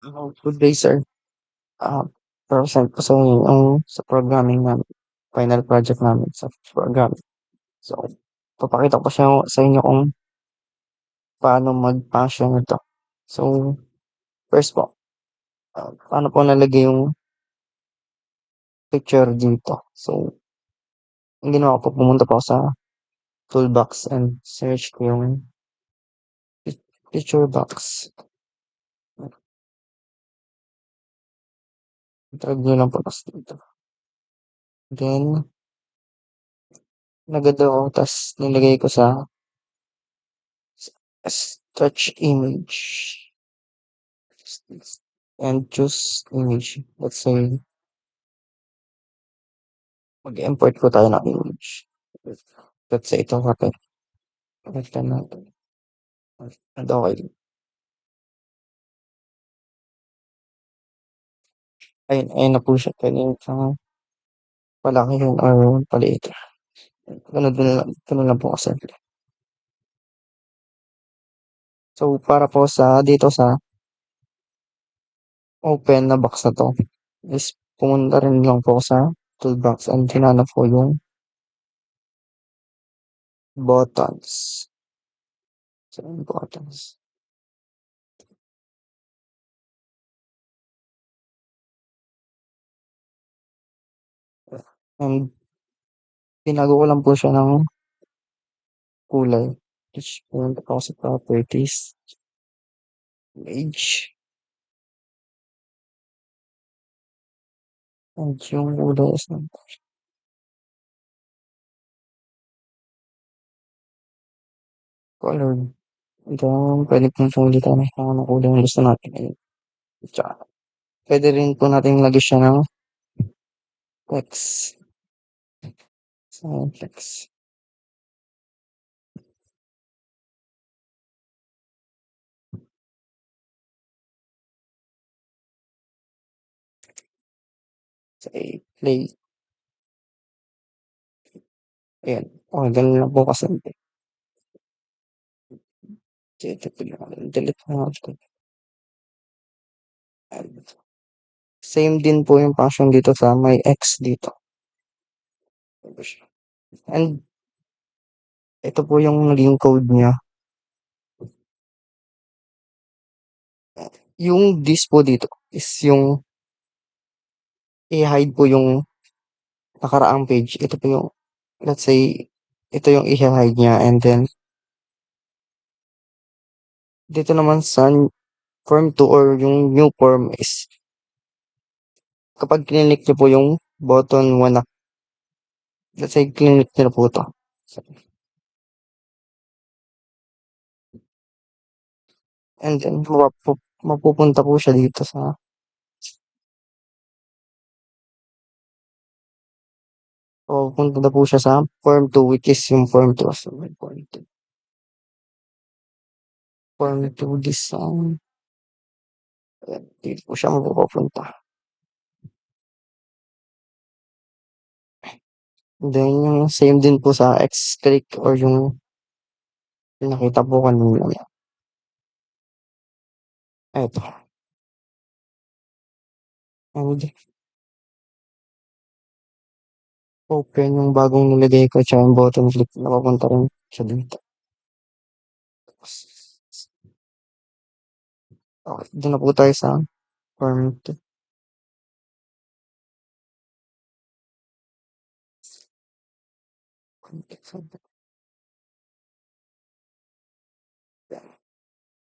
Good day, sir. Ah, Present ko sa inyo yung sa programming namin, final project namin sa programming. So, papakita ko sa inyo kung paano mag-function ito. So, first po, paano po nalagay yung picture dito. So, ang ginawa ko, pumunta po ako sa toolbox and search ko yung picture box. Drag nyo lang po tas dito. Then, nagad ako, tas nilagay ko sa stretch image. And choose image. Let's say, mag-import po tayo ng image. Let's say, ito kapit. Connect natin. And okay. Ayun na po siya. Pwede yung palaki yun or paliit. Ganun lang po kasi. So, para po dito sa open na box na to, is pumunta rin lang po sa toolbox and hinanap po yung buttons. So, buttons. And tinago ko lang po siya ng kulay. Which pumunta po ako sa properties. Image. And yung kulay is ng color. Ito, pwede pong sulitan kung anong kulay ang gusto natin. Ayun. Tsaka, pwede rin po natin lagyan siya ng text. So, text. Say, play. Ayan. Okay, ganun lang po kasi. Delete mo natin. And same din po yung function dito sa may X dito. And ito po yung naging code niya. Yung this po dito is yung i-hide po yung nakaraang page. Ito po yung, let's say, ito yung i-hide niya. And then, dito naman sa form 2 or yung new form is kapag clinic niyo po yung button 1 na, let's say, clinic niyo na po ito. And then, mapupunta po siya dito sa pupunta na po siya sa form 2 which is yung form 2. So, may form 2 design. Ayan, dito po siya mapupunta. Then, yung same din po sa X-click or yung nakita po kanina. Eto. And open yung bagong nilagay ko tsaka yung button click na papunta rin siya dito. Okay, doon na po tayo sa form 2.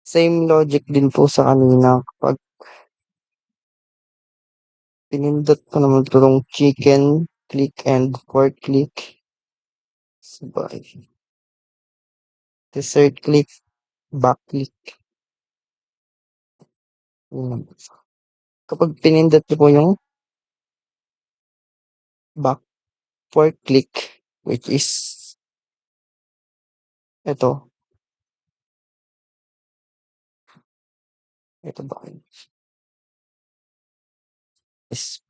Same logic din po sa kanina. Kapag pinindot ko naman itong chicken click and forward click. Sabay. Dessert click, back click. Yun. Kapag pinindot ko po yung back forward click, which is ito. Ito ba? Is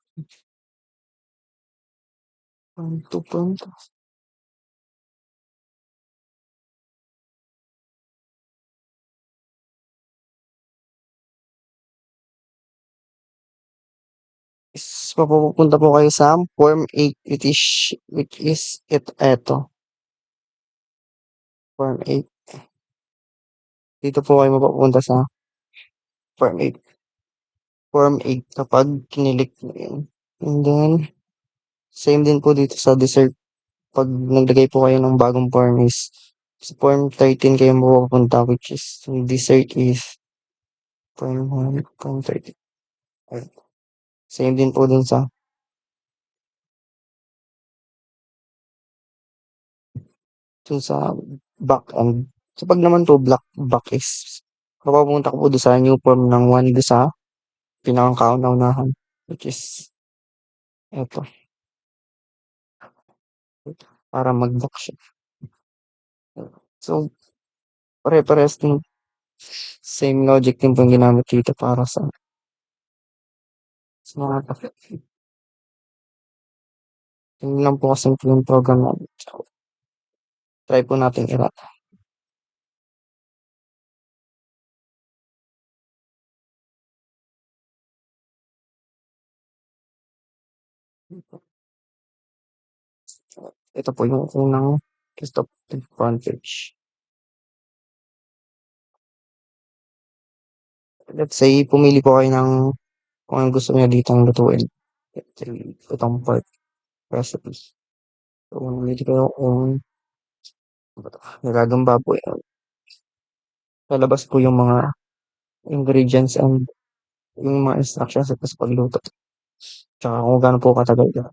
point to. Pupunta po kayo sa Form 8 which is eto, Form 8. Dito po kayo mapupunta sa Form 8. Form 8 kapag kinilik mo yun. And then, same din po dito sa dessert. Pag naglagay po kayo ng bagong form is sa Form 13 kayo mapupunta which is yung dessert is Form 1, Form 13. Ayun. Same din po dun sa back end. So pag naman po back is mapapunta ko po doon sa new form ng 1 doon sa pinakang kauna-unahan which is eto, para mag-back siya. So pare-parehas din, same logic din po yung ginamit dito para sa mga yun lang po kasimple yung program namin. So try po natin i-run. Ito po yung unang desktop front page. Let's say pumili po kayo ng kung anong gusto niyo ditong lutuin. Itong pork recipe. So pumili kayo kung nilagang baboy. Lalabas po yung mga ingredients and yung mga instructions sa pagluto. Tsaka kung gaano po katagal ka.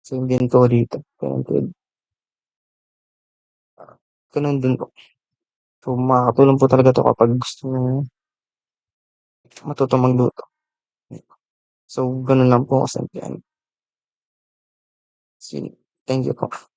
Same din po dito. Ganun din po. So makakatulong po talaga to kapag gusto nyo matuto magluto. So ganun lang po kasimple. Thank you po.